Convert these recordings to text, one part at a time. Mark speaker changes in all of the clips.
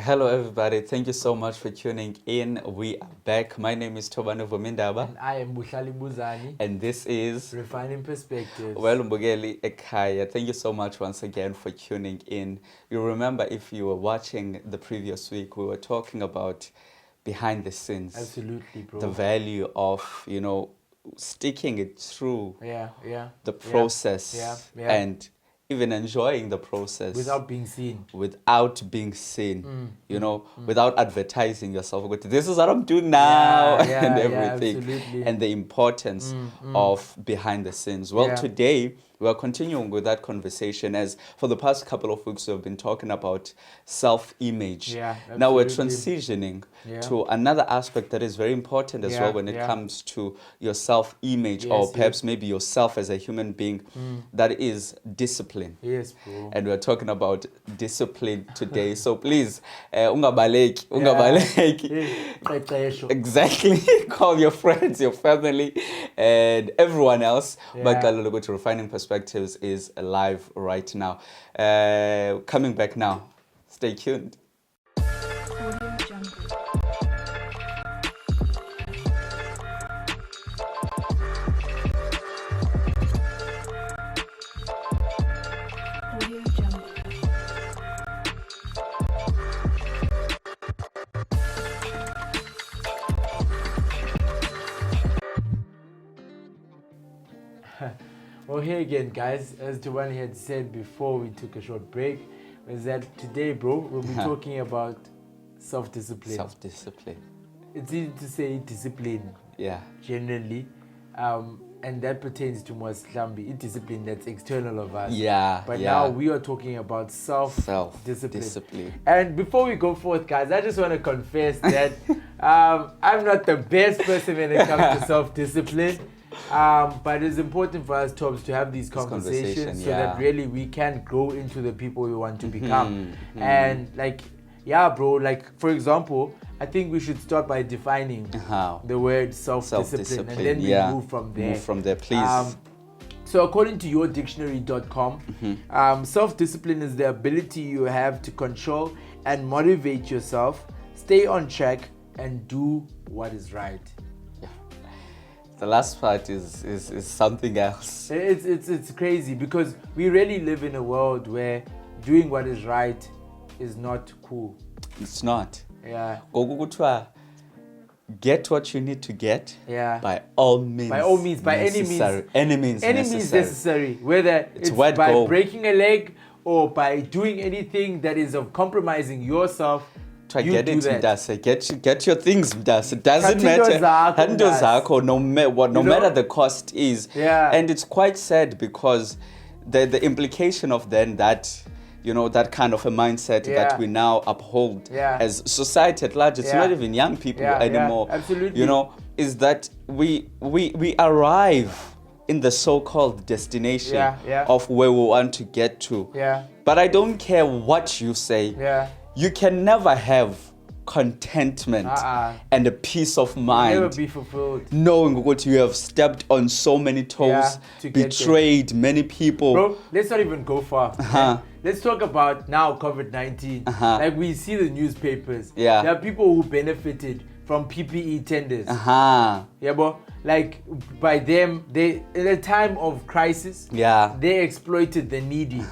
Speaker 1: Hello, everybody. Thank you so much for tuning in. We are back. My name is Tobani Vomindaba.
Speaker 2: And I am Buhlali Buzani.
Speaker 1: And this is
Speaker 2: Refining Perspectives.
Speaker 1: Well Mbogeli Ekaya. Thank you so much once again for tuning in. You remember, if you were watching the previous week, we were talking about behind the scenes.
Speaker 2: Absolutely, bro.
Speaker 1: The value of, sticking it through the process and even enjoying the process
Speaker 2: without being seen,
Speaker 1: without advertising yourself. This is what I'm doing now, and everything, and the importance of behind the scenes. Well, today we are continuing with that conversation, as for the past couple of weeks we've been talking about self-image. Now we're transitioning to another aspect that is very important as well when it comes to your self-image, or perhaps maybe yourself as a human being. That is discipline.
Speaker 2: Yes, bro.
Speaker 1: And we're talking about discipline today. So please, ungabaleki. Exactly. Call your friends, your family, and everyone else. But Galulugu to Refining Perspectives is live right now. Coming back now. Stay tuned.
Speaker 2: Well, here again, guys, as Tobani had said before we took a short break, is that today, bro, we'll be talking about self-discipline.
Speaker 1: Self-discipline.
Speaker 2: It's easy to say discipline, generally, and that pertains to Mwaslambi, discipline that's external of us. But now we are talking about self-discipline. And before we go forth, guys, I just want to confess that I'm not the best person when it comes to self-discipline. But it's important for us, Tobbs, to have these conversations so that really we can grow into the people we want to become. And bro, for example, I think we should start by defining the word self-discipline, and then we move from there.
Speaker 1: Move from there, please.
Speaker 2: So according to yourdictionary.com, self-discipline is the ability you have to control and motivate yourself, stay on track, and do what is right.
Speaker 1: The last part is something else.
Speaker 2: It's crazy, because we really live in a world where doing what is right is not cool.
Speaker 1: It's not. Get what you need to get. By all means.
Speaker 2: By all means. By
Speaker 1: any means
Speaker 2: necessary. Whether it's by breaking a leg or by doing anything that is of compromising yourself.
Speaker 1: Get your things. It doesn't matter. No matter the cost is. And it's quite sad, because the implication of then that, that kind of a mindset that we now uphold as society at large, it's not even young people anymore.
Speaker 2: Absolutely.
Speaker 1: Is that we arrive in the so-called destination of where we want to get to. But I don't care what you say. You can never have contentment and a peace of mind.
Speaker 2: Never be fulfilled.
Speaker 1: Knowing what you have stepped on so many toes, betrayed many people.
Speaker 2: Bro, let's not even go far. Let's talk about now COVID-19. Like, we see the newspapers. There are people who benefited from PPE tenders. Bro. Like, by them, in a time of crisis, they exploited the needy.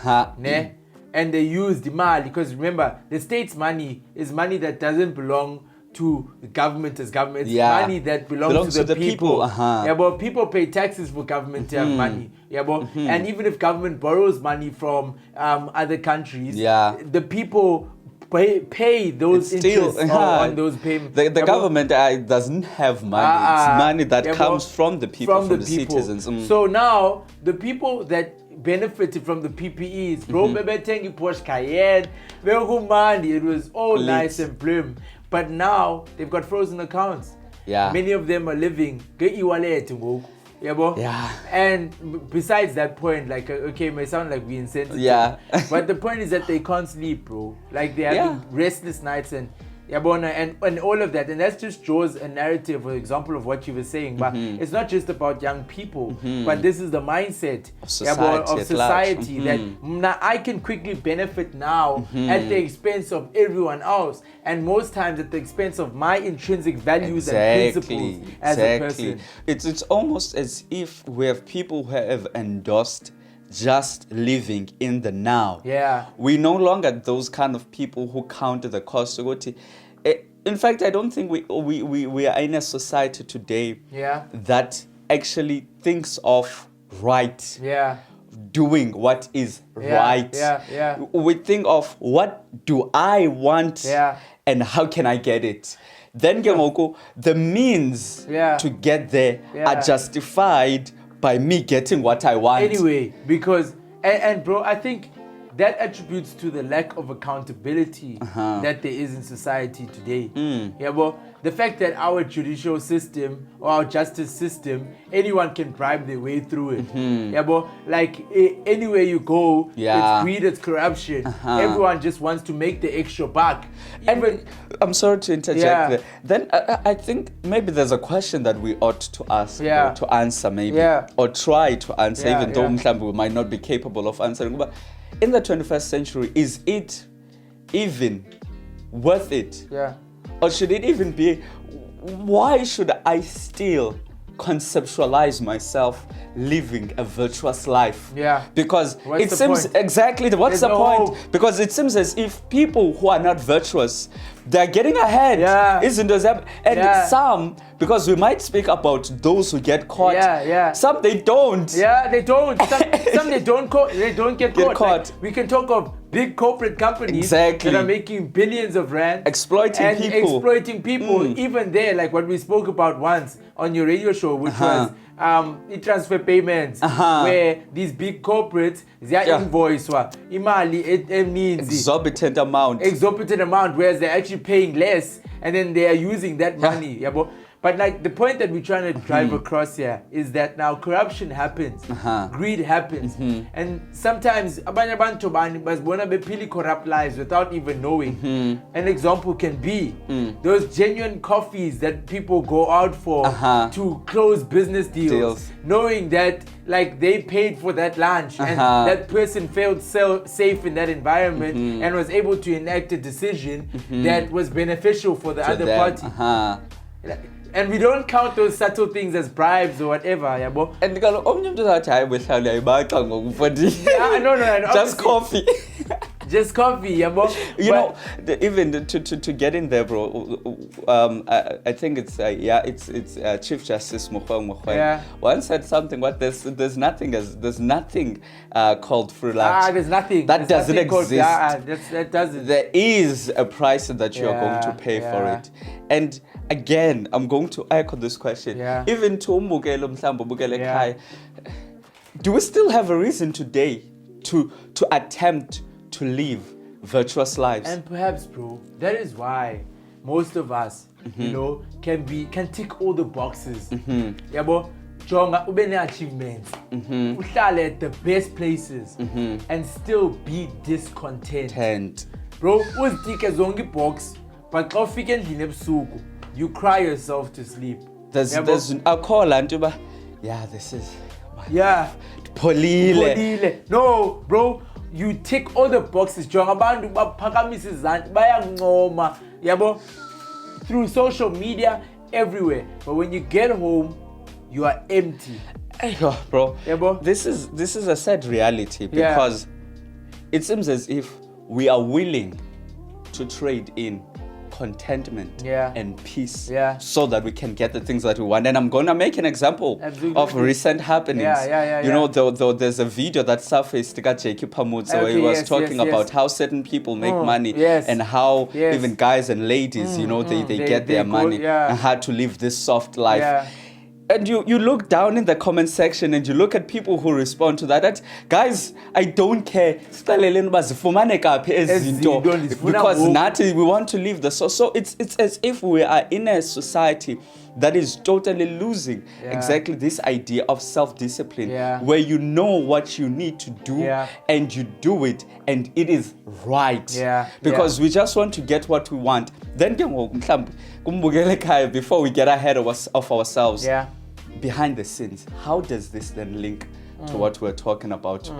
Speaker 2: And they used the money, because remember, the state's money is money that doesn't belong to the government as government. It's money that belongs to the people. But people pay taxes for government to have money. And even if government borrows money from other countries, the people pay those interests on those payments.
Speaker 1: The government doesn't have money. It's money that comes from the people, from the citizens.
Speaker 2: So now, the people that benefited from the PPEs, bro, Porsche Cayenne, it was all nice and prim. But now they've got frozen accounts. Many of them are living and besides that point, it may sound like we insensitive, but the point is that they can't sleep, bro. Like, they're having restless nights, and and all of that, and that just draws a narrative or example of what you were saying. But it's not just about young people, but this is the mindset of society that I can quickly benefit now at the expense of everyone else, and most times at the expense of my intrinsic values and principles as a person.
Speaker 1: It's almost as if we have people who have endorsed just living in the now.
Speaker 2: Yeah.
Speaker 1: We no longer those kind of people who count the cost. In fact, I don't think we are in a society today that actually thinks of right.
Speaker 2: Yeah.
Speaker 1: Doing what is right. We think of what do I want and how can I get it. Then the means to get there are justified by me getting what I want.
Speaker 2: Anyway, because, and bro, I think that attributes to the lack of accountability that there is in society today. Yeah, well, the fact that our judicial system or our justice system, anyone can bribe their way through it. Yeah, but like anywhere you go, it's greed, it's corruption. Everyone just wants to make the extra buck.
Speaker 1: And I'm sorry to interject there. Then I think maybe there's a question that we ought to ask or to answer maybe, or try to answer, even though we might not be capable of answering. But in the 21st century, is it even worth it?
Speaker 2: Yeah.
Speaker 1: Or should it even be, why should I still conceptualize myself living a virtuous life?
Speaker 2: Yeah.
Speaker 1: Because
Speaker 2: what's
Speaker 1: it seems
Speaker 2: point?
Speaker 1: Exactly, what's
Speaker 2: There's
Speaker 1: the
Speaker 2: no
Speaker 1: point?
Speaker 2: hope.
Speaker 1: Because it seems as if people who are not virtuous, they're getting ahead. Isn't it? And some, because we might speak about those who get caught. Some they don't.
Speaker 2: Yeah, they don't. Some they don't get caught. Like, we can talk of big corporate companies that are making billions of rand,
Speaker 1: exploiting people.
Speaker 2: Even there, like what we spoke about once on your radio show, which was e-transfer payments, where these big corporates, their invoice imali it means
Speaker 1: exorbitant amount,
Speaker 2: whereas they're actually paying less, and then they are using that money. But like the point that we're trying to drive across here is that now corruption happens, greed happens, and sometimes abanye abantu bazibona bephila corrupt lives without even knowing. An example can be those genuine coffees that people go out for to close business deals, knowing that like they paid for that lunch and that person felt safe in that environment and was able to enact a decision that was beneficial for the other party. And we don't count those subtle things as bribes or whatever, yabo.
Speaker 1: And no. Just coffee.
Speaker 2: Just coffee, yabo.
Speaker 1: You know, even to get in there, bro. I think it's Chief Justice Mogoeng once said something. What there's nothing called free lunch.
Speaker 2: There's nothing
Speaker 1: that doesn't exist.
Speaker 2: That doesn't.
Speaker 1: There is a price that you are going to pay for it, and again, I'm going to echo this question. Even to do we still have a reason today to attempt to live virtuous lives?
Speaker 2: And perhaps, bro, that is why most of us, can tick all the boxes. Jonga ubene achievements, uhlale at the best places, and still be discontent. Bro, uzitike zonke box, but xa ufika endlini ebusuku, you cry yourself to sleep.
Speaker 1: There's a call and this is
Speaker 2: Polile. No, bro, you tick all the boxes. Abantu baphakamisa izandla bayancoma, yabo, through social media, everywhere. But when you get home, you are empty.
Speaker 1: Bro, this is a sad reality because it seems as if we are willing to trade in contentment and peace so that we can get the things that we want. And I'm going to make an example of recent happenings. You know, though there's a video that surfaced where he was talking about how certain people make money and how even guys and ladies, they get their money and how to live this soft life. And you look down in the comment section and you look at people who respond to that guys, I don't care. Because we want to live the so it's as if we are in a society that is totally losing exactly this idea of self-discipline, where you know what you need to do and you do it and it is right. Because we just want to get what we want. Then before we get ahead of ourselves, behind the scenes, how does this then link to what we're talking about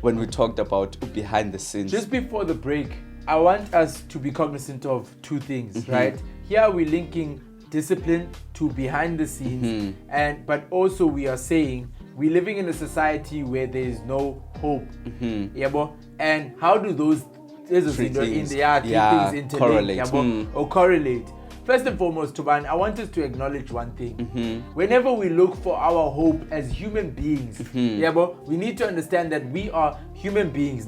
Speaker 1: when we talked about behind the scenes?
Speaker 2: Just before the break, I want us to be cognizant of two things, right? Here we're linking discipline to behind the scenes, but also we are saying we're living in a society where there is no hope. And how do those three things interlink or correlate? First and foremost, Tuban, I want us to acknowledge one thing. Whenever we look for our hope as human beings, we need to understand that we are human beings,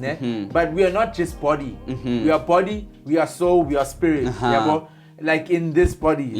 Speaker 2: but we are not just body. We are body, we are soul, we are spirit. Like in this body.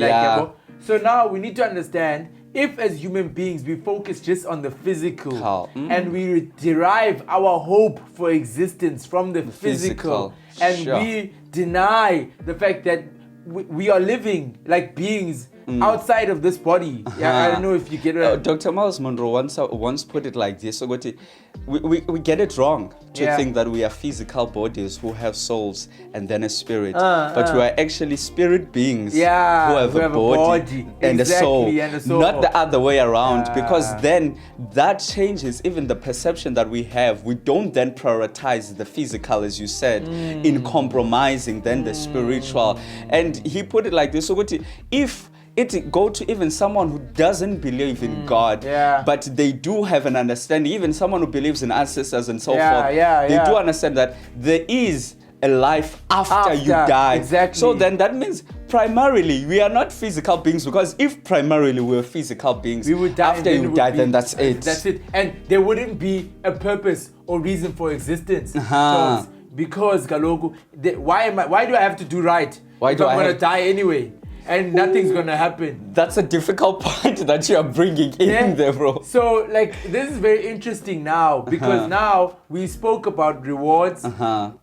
Speaker 2: So now we need to understand, if as human beings we focus just on the physical and we derive our hope for existence from the physical and we deny the fact that we are living like beings outside of this body. I don't know if you get it.
Speaker 1: Dr. Miles Monroe once put it like this. So we get it wrong to think that we are physical bodies who have souls and then a spirit. But we are actually spirit beings who have a body and a soul. Not the other way around. Because then that changes even the perception that we have. We don't then prioritize the physical, as you said, in compromising then the spiritual. And he put it like this. So if it go to even someone who doesn't believe in God, but they do have an understanding, even someone who believes in ancestors and so forth, they do understand that there is a life after you die.
Speaker 2: Exactly.
Speaker 1: So then that means primarily we are not physical beings, because if primarily we were physical beings,
Speaker 2: we would die
Speaker 1: after you die, then that's it.
Speaker 2: That's it. And there wouldn't be a purpose or reason for existence. Because Galogu, why do I have to do right? Why do I'm going to die anyway? And nothing's gonna happen.
Speaker 1: That's a difficult point that you are bringing in there, bro.
Speaker 2: So, like, this is very interesting now, because now we spoke about rewards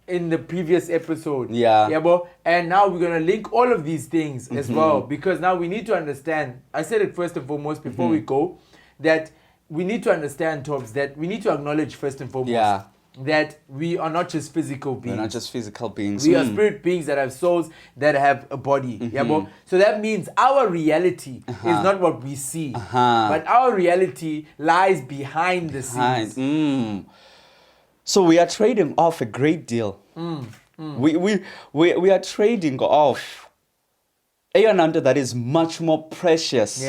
Speaker 2: in the previous episode. Bro? And now we're gonna link all of these things as well, because now we need to understand. I said it first and foremost before we go, that we need to understand, Tobbs, that we need to acknowledge first and foremost that we are not just physical beings.
Speaker 1: We're not just physical beings.
Speaker 2: We are spirit beings that have souls, that have a body. So that means our reality is not what we see, but our reality lies behind the scenes.
Speaker 1: So we are trading off a great deal. We are trading off a ananda that is much more precious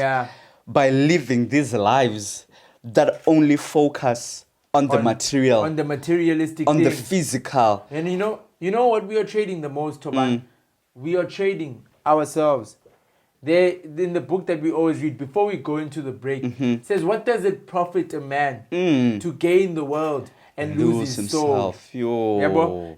Speaker 1: by living these lives that only focus on the material,
Speaker 2: on the materialistic
Speaker 1: on
Speaker 2: things,
Speaker 1: the physical.
Speaker 2: And you know what we are trading the most, Toman? We are trading ourselves. There, in the book that we always read before we go into the break, it says, what does it profit a man to gain the world and lose his soul?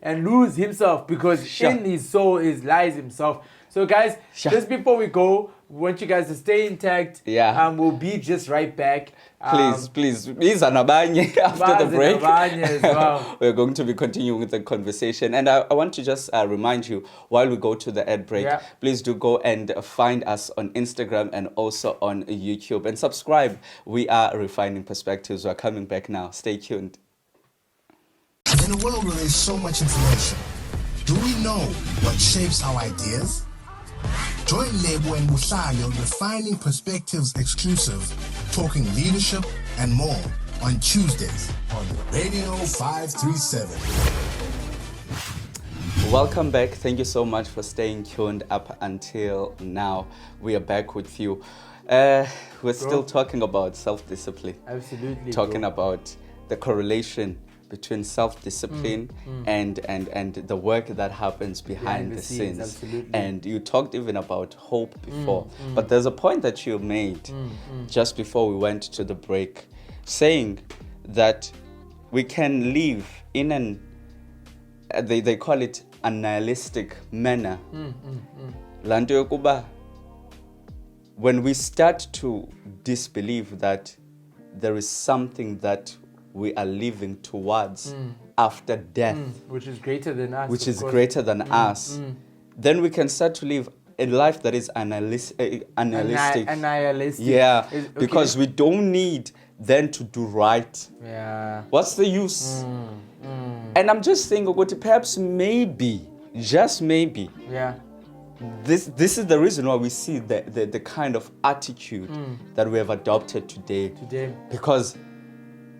Speaker 2: And lose himself, because in his soul lies himself. So guys, just before we go, we want you guys to stay intact. We'll be just right back.
Speaker 1: Please. After the break,
Speaker 2: as well.
Speaker 1: We're going to be continuing with the conversation. And I want to just remind you, while we go to the ad break, please do go and find us on Instagram and also on YouTube. And subscribe. We are Refining Perspectives. We're coming back now. Stay tuned.
Speaker 3: In a world where there's so much information, do we know what shapes our ideas? Join Lebo and Buhlayo Refining Perspectives exclusive, talking leadership and more on Tuesdays on Radio 537.
Speaker 1: Welcome back. Thank you so much for staying tuned up until now. We are back with you. We're still talking about self-discipline.
Speaker 2: Absolutely.
Speaker 1: Talking about the correlation between self-discipline and the work that happens behind the scenes.
Speaker 2: Absolutely.
Speaker 1: And you talked even about hope before. But there's a point that you made just before we went to the break, saying that we can live in an, they call it a nihilistic manner. Lanto yokuba, when we start to disbelieve that there is something that we are living towards after death,
Speaker 2: which is greater than us,
Speaker 1: us, then we can start to live a life that is nihilistic. Because we don't need then to do right. What's the use? And I'm just saying, perhaps maybe, just maybe, this is the reason why we see the kind of attitude that we have adopted today. Because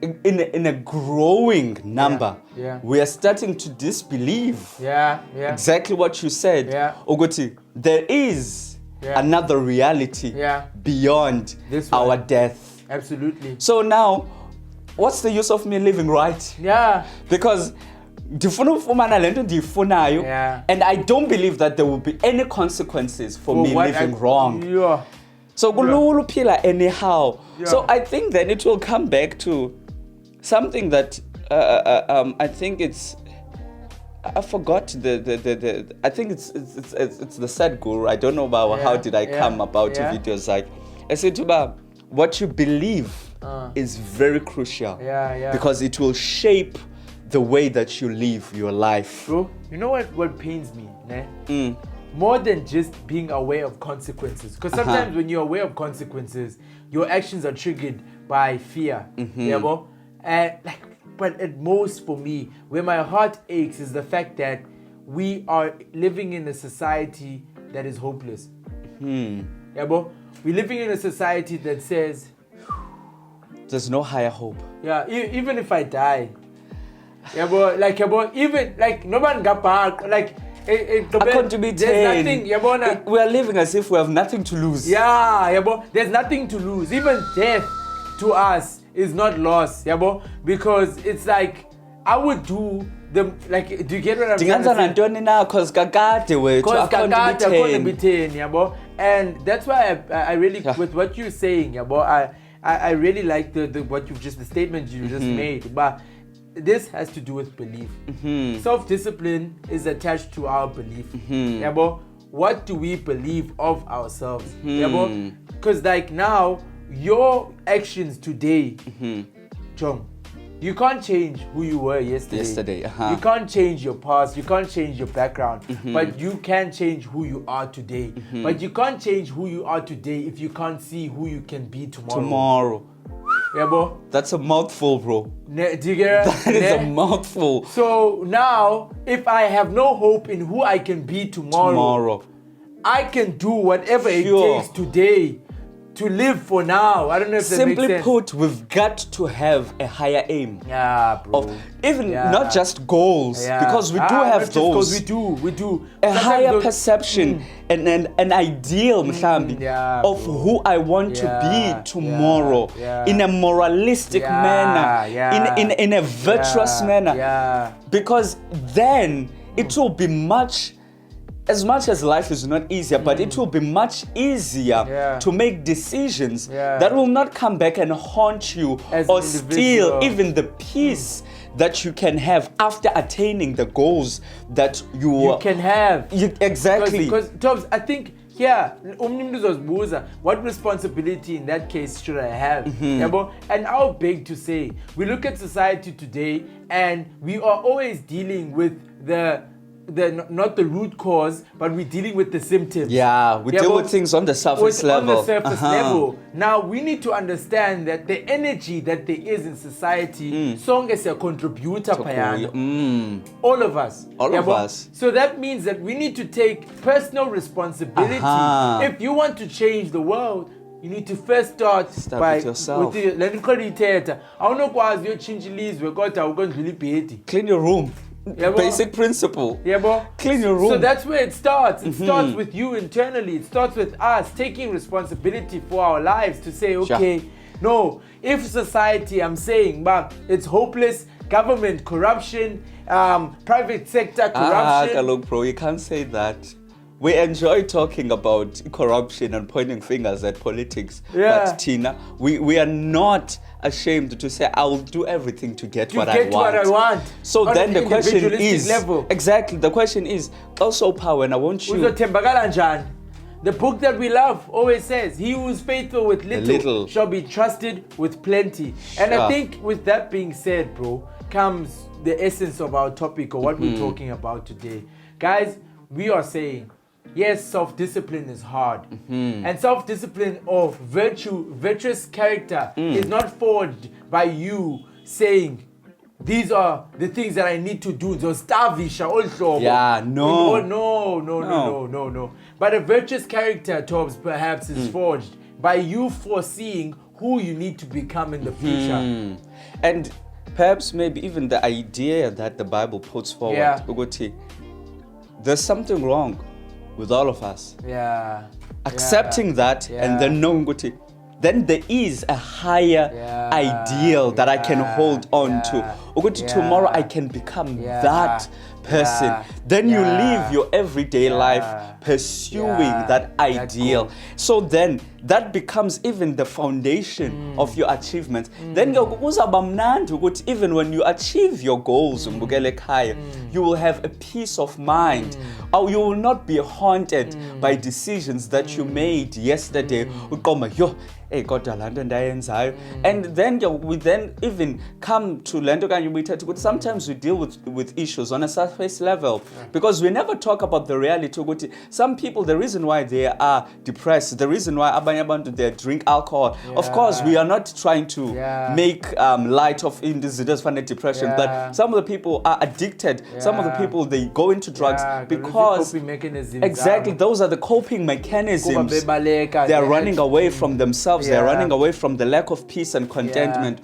Speaker 1: in a growing number, we are starting to disbelieve exactly what you said. Oguti, there is another reality beyond our death.
Speaker 2: Absolutely.
Speaker 1: So now, what's the use of me living right? Because and I don't believe that there will be any consequences for me living wrong. So anyhow. So I think then it will come back to something that I think it's, I forgot the I think it's the Sadhguru. I don't know about how did I come about videos like I said to what you believe is very crucial because it will shape the way that you live your life.
Speaker 2: Bro, you know what pains me, ne? More than just being aware of consequences. Because sometimes when you're aware of consequences, your actions are triggered by fear. But at most for me, where my heart aches is the fact that we are living in a society that is hopeless. We're living in a society that says
Speaker 1: there's no higher hope.
Speaker 2: Even if I die, even like no one got back, like
Speaker 1: there's nothing. We are living as if we have nothing to lose.
Speaker 2: There's nothing to lose. Even death to us is not loss, because it's like I would do the like. Do you get what I'm saying?
Speaker 1: Because
Speaker 2: and that's why I really with what you're saying, I really like the statement you just made, but this has to do with belief. Self-discipline is attached to our belief. What do we believe of ourselves? Because like now, your actions today, Chong, you can't change who you were yesterday. You can't change your past. You can't change your background. But you can change who you are today. But you can't change who you are today if you can't see who you can be tomorrow.
Speaker 1: That's a mouthful, bro.
Speaker 2: Do you get it?
Speaker 1: That is a mouthful.
Speaker 2: So now, if I have no hope in who I can be tomorrow, I can do whatever it takes today to live for now. I don't know if that makes sense.
Speaker 1: Simply put, we've got to have a higher aim.
Speaker 2: Bro.
Speaker 1: Of even not just goals, because we do have those.
Speaker 2: We do.
Speaker 1: A higher perception and an ideal, of who I want to be tomorrow in a moralistic manner, in a virtuous manner. Because then it will be as much as life is not easier, but it will be much easier to make decisions that will not come back and haunt you or steal even the peace that you can have after attaining the goals that you
Speaker 2: can have.
Speaker 1: Exactly.
Speaker 2: Because Tobbs, I think what responsibility in that case should I have? And I'll beg to say, we look at society today and we are always dealing with not the root cause, but we're dealing with the symptoms.
Speaker 1: We deal with things on the surface level.
Speaker 2: Now we need to understand that the energy that there is in society, song is a contributor. All of us. So that means that we need to take personal responsibility. If you want to change the world, you need to first start
Speaker 1: with yourself. Clean your room. Basic principle. Clean your room.
Speaker 2: So that's where it starts. It starts with you internally. It starts with us taking responsibility for our lives to say, okay, no, if society, I'm saying, but it's hopeless, government corruption, private sector corruption.
Speaker 1: Look, bro, you can't say that. We enjoy talking about corruption and pointing fingers at politics. But Tina, we are not ashamed to say, I will do everything to get what I want. So then the question is, exactly, the question is, also power, and I want you.
Speaker 2: The book that we love always says, he who is faithful with little shall be trusted with plenty. And I think with that being said, bro, comes the essence of our topic or what we're talking about today. Guys, we are saying, yes, self-discipline is hard. And self-discipline of virtuous character is not forged by you saying, these are the things that I need to do.
Speaker 1: Yeah, no.
Speaker 2: No. But a virtuous character, Tobbs, perhaps is forged by you foreseeing who you need to become in the future.
Speaker 1: And perhaps maybe even the idea that the Bible puts forward, there's something wrong with all of us. Accepting that and then knowing then there is a higher ideal that I can hold on to. Tomorrow I can become that person. Then you live your everyday life pursuing that ideal. So then that becomes even the foundation of your achievements. Then even when you achieve your goals, you will have a peace of mind. Or you will not be haunted by decisions that you made yesterday. And then we then even come to Lendo. Sometimes we deal with issues on a surface level because we never talk about the reality. Some people, the reason why they are depressed, the reason why they drink alcohol. Of course, we are not trying to make light of individuals for depression, but some of the people are addicted. Some of the people, they go into drugs because exactly those are the coping mechanisms. They are running away from themselves. They are running away from the lack of peace and contentment.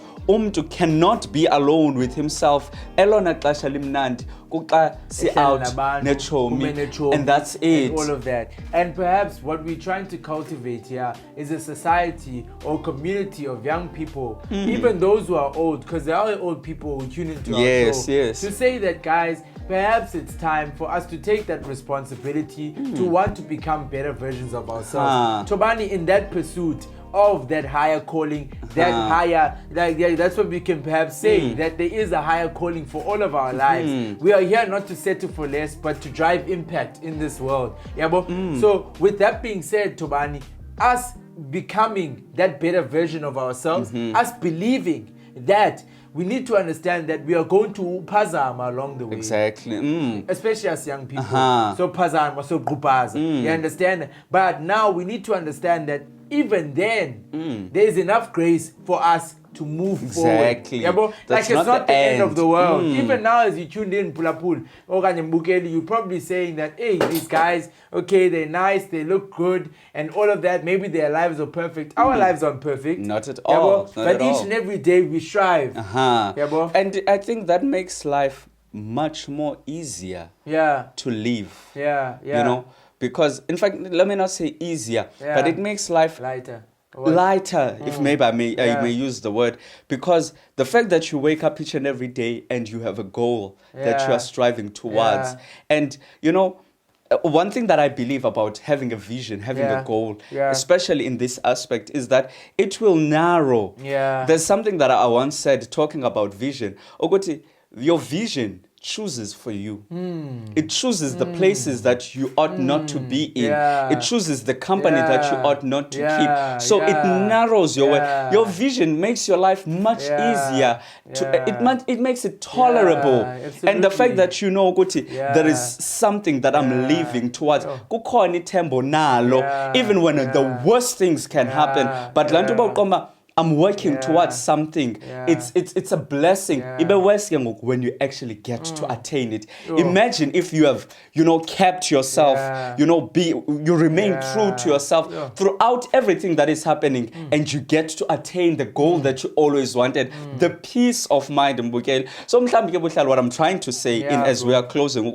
Speaker 1: Cannot be alone with himself. Elona xesha limnandi kuxa si out nechomi, and that's it.
Speaker 2: And all of that. And perhaps what we're trying to cultivate here is a society or community of young people, even those who are old, because there are old people who tune into our show, to say that, guys, perhaps it's time for us to take that responsibility to want to become better versions of ourselves. Tobani, in that pursuit of that higher calling, that higher, that's what we can perhaps say, that there is a higher calling for all of our lives. We are here not to settle for less, but to drive impact in this world. So with that being said, Tobani, us becoming that better version of ourselves, us believing that we need to understand that we are going to pazama along the way.
Speaker 1: Exactly.
Speaker 2: Especially as young people. So pazama, so grupaza. You understand? But now we need to understand that even then, there is enough grace for us to move forward. Like it's not the end of the world. Even now, as you tuned in, Pulapul, you're probably saying that, hey, these guys, okay, they're nice, they look good, and all of that. Maybe their lives are perfect. Our lives aren't perfect.
Speaker 1: Not at all.
Speaker 2: But each and every day we strive.
Speaker 1: And I think that makes life much more easier to live. You know? Because, in fact, let me not say easier, but it makes life lighter, if maybe I may use the word. Because the fact that you wake up each and every day and you have a goal that you are striving towards. And, you know, one thing that I believe about having a vision, having a goal, especially in this aspect, is that it will narrow. There's something that I once said talking about vision. Ogoti, your vision chooses for you. It chooses the places that you ought not to be in. It chooses the company that you ought not to keep. So it narrows your way. Your vision makes your life much easier. It makes it tolerable. And the fact that you know, there is something that I'm living towards. Even when the worst things can happen. But I'm working towards something. It's a blessing. When you actually get to attain it. Imagine if you have, kept yourself, you remain true to yourself throughout everything that is happening, and you get to attain the goal that you always wanted. The peace of mind. So what I'm trying to say as we are closing,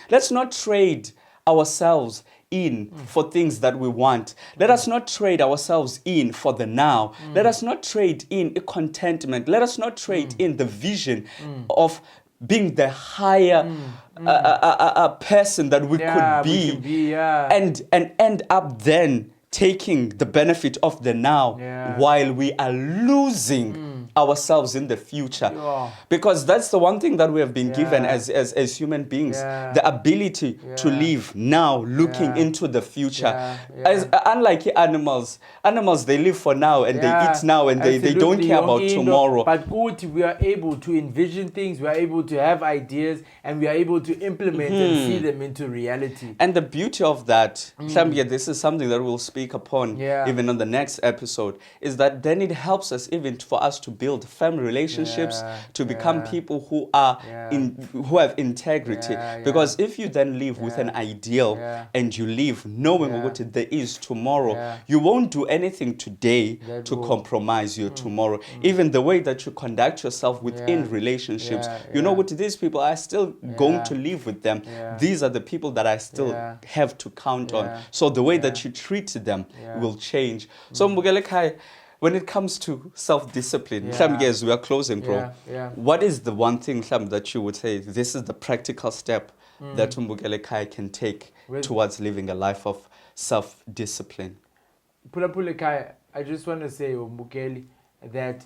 Speaker 1: let's not trade ourselves in for things that we want. Let us not trade ourselves in for the now. Let us not trade in contentment. Let us not trade in the vision of being the higher person that we could be, and end up then taking the benefit of the now while we are losing ourselves in the future. Because that's the one thing that we have been given as human beings, the ability to live now looking into the future. Unlike animals, they live for now and they eat now and they don't care about tomorrow.
Speaker 2: But good, we are able to envision things, we are able to have ideas, and we are able to implement and see them into reality.
Speaker 1: And the beauty of that, this is something that we'll speak upon even on the next episode, is that then it helps us even for us to build family relationships, to become people who are who have integrity. Because if you then live with an ideal and you live knowing what there is tomorrow, you won't do anything today to compromise your tomorrow. Even the way that you conduct yourself within relationships, you know what, these people are still going to live with them. These are the people that I still have to count on. So the way that you treat them will change. So Mbukelekai, when it comes to self-discipline, yes, we are closing, bro. What is the one thing that you would say, this is the practical step that Mbukelekai can take towards living a life of self-discipline?
Speaker 2: Pulapulekai, I just want to say, Mbukeli, that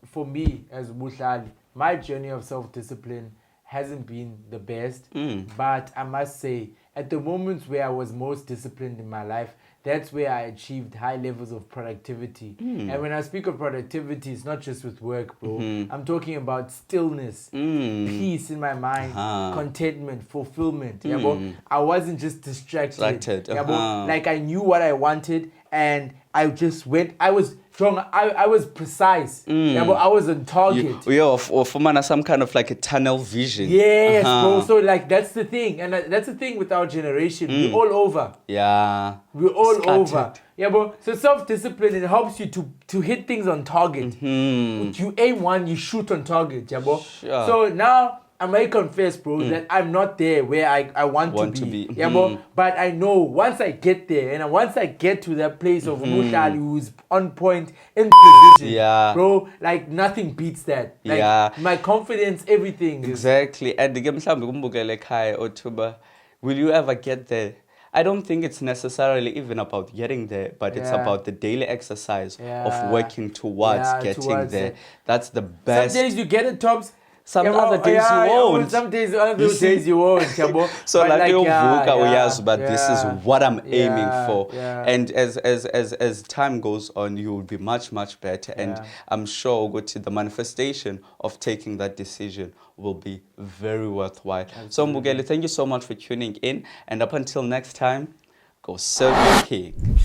Speaker 2: for me as Buhlali, my journey of self-discipline hasn't been the best, but I must say, at the moments where I was most disciplined in my life, that's where I achieved high levels of productivity. And when I speak of productivity, it's not just with work, bro. I'm talking about stillness, peace in my mind, contentment, fulfillment. Yeah, bro? I wasn't just distracted. Yeah, bro? Like I knew what I wanted and I just went. I was strong. I was precise. Yeah, but I was on target.
Speaker 1: Or for some kind of like a tunnel vision.
Speaker 2: Yes, bro. So like that's the thing, and that's the thing with our generation. We're all over.
Speaker 1: Yeah.
Speaker 2: We're all over. Yeah, bro. So self-discipline, it helps you to hit things on target. You aim one, you shoot on target. Yeah, bro. Sure. So now I may confess, bro, that I'm not there where I want to be. Yeah, bro. But I know once I get there and once I get to that place of Muhlali who's on point in position, bro, like nothing beats that. Like my confidence, everything.
Speaker 1: Exactly. And will you ever get there? I don't think it's necessarily even about getting there, but it's about the daily exercise of working towards getting there. That's the best.
Speaker 2: Some days you get it, Tops.
Speaker 1: Some other days you won't.
Speaker 2: Some days, other days you won't.
Speaker 1: So like but this is what I'm aiming for. And as time goes on, you will be much, much better. And I'm sure the manifestation of taking that decision will be very worthwhile. Absolutely. So Mugeli, thank you so much for tuning in. And up until next time, go serve your king.